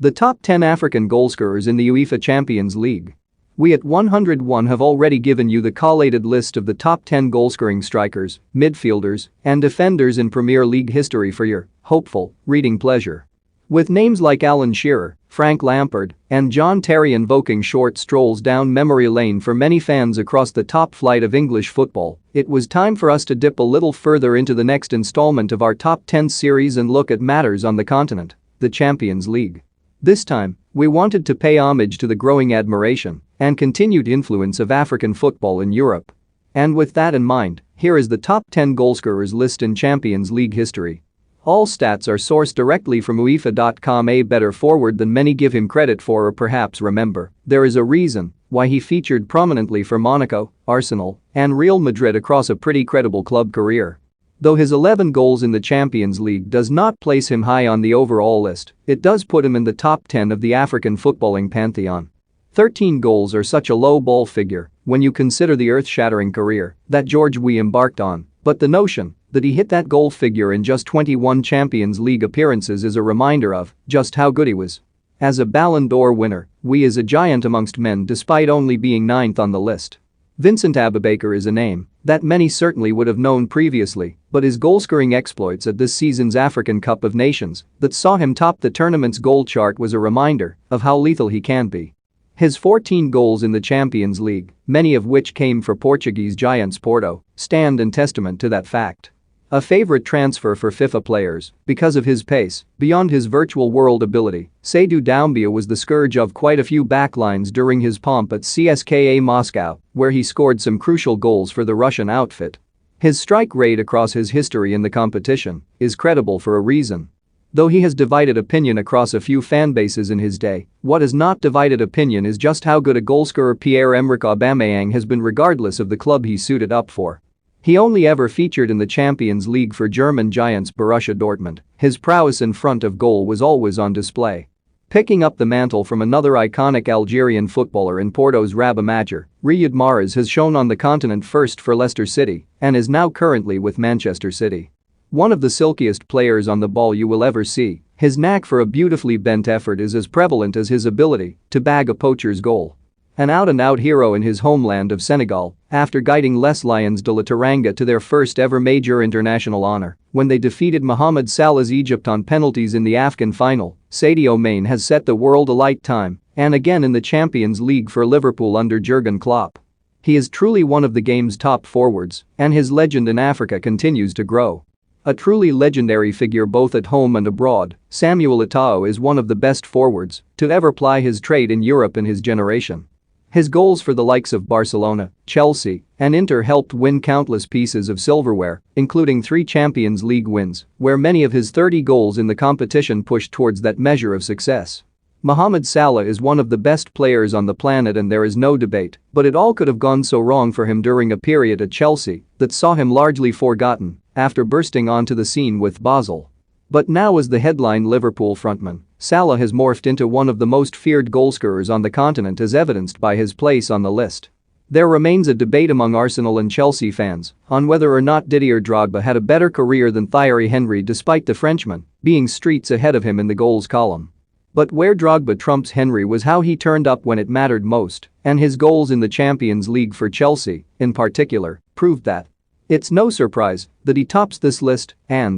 The top 10 African goalscorers in the UEFA Champions League. We at 101 have already given you the collated list of the top 10 goalscoring strikers, midfielders, and defenders in Premier League history for your hopeful reading pleasure. With names like Alan Shearer, Frank Lampard, and John Terry invoking short strolls down memory lane for many fans across the top flight of English football, it was time for us to dip a little further into the next installment of our top 10 series and look at matters on the continent, the Champions League. This time, we wanted to pay homage to the growing admiration and continued influence of African football in Europe. And with that in mind, here is the top 10 goalscorers list in Champions League history. All stats are sourced directly from UEFA.com. A better forward than many give him credit for, or perhaps remember, there is a reason why he featured prominently for Monaco, Arsenal, and Real Madrid across a pretty credible club career. Though his 11 goals in the Champions League does not place him high on the overall list, it does put him in the top 10 of the African footballing pantheon. 13 goals are such a low ball figure when you consider the earth-shattering career that George Weah embarked on, but the notion that he hit that goal figure in just 21 Champions League appearances is a reminder of just how good he was. As a Ballon d'Or winner, Weah is a giant amongst men despite only being 9th on the list. Vincent Aboubakar is a name that many certainly would have known previously, but his goalscoring exploits at this season's African Cup of Nations that saw him top the tournament's goal chart was a reminder of how lethal he can be. His 14 goals in the Champions League, many of which came for Portuguese giants Porto, stand in testament to that fact. A favorite transfer for FIFA players because of his pace, beyond his virtual world ability, Seydou Doumbia was the scourge of quite a few backlines during his pomp at CSKA Moscow, where he scored some crucial goals for the Russian outfit. His strike rate across his history in the competition is credible for a reason. Though he has divided opinion across a few fan bases in his day, what has not divided opinion is just how good a goalscorer Pierre-Emerick Aubameyang has been regardless of the club he suited up for. He only ever featured in the Champions League for German giants Borussia Dortmund. His prowess in front of goal was always on display. Picking up the mantle from another iconic Algerian footballer in Porto's Rabah Majer, Riyad Mahrez has shown on the continent first for Leicester City and is now currently with Manchester City. One of the silkiest players on the ball you will ever see, his knack for a beautifully bent effort is as prevalent as his ability to bag a poacher's goal. An out-and-out hero in his homeland of Senegal, after guiding Les Lions de la Teranga to their first ever major international honor when they defeated Mohamed Salah's Egypt on penalties in the AFCON final, Sadio Mane has set the world alight time and again in the Champions League for Liverpool under Jurgen Klopp. He is truly one of the game's top forwards, and his legend in Africa continues to grow. A truly legendary figure both at home and abroad, Samuel Eto'o is one of the best forwards to ever ply his trade in Europe in his generation. His goals for the likes of Barcelona, Chelsea, and Inter helped win countless pieces of silverware, including 3 Champions League wins, where many of his 30 goals in the competition pushed towards that measure of success. Mohamed Salah is one of the best players on the planet and there is no debate, but it all could have gone so wrong for him during a period at Chelsea that saw him largely forgotten after bursting onto the scene with Basel. But now as the headline Liverpool frontman, Salah has morphed into one of the most feared goalscorers on the continent as evidenced by his place on the list. There remains a debate among Arsenal and Chelsea fans on whether or not Didier Drogba had a better career than Thierry Henry despite the Frenchman being streets ahead of him in the goals column. But where Drogba trumps Henry was how he turned up when it mattered most, and his goals in the Champions League for Chelsea, in particular, proved that. It's no surprise that he tops this list, and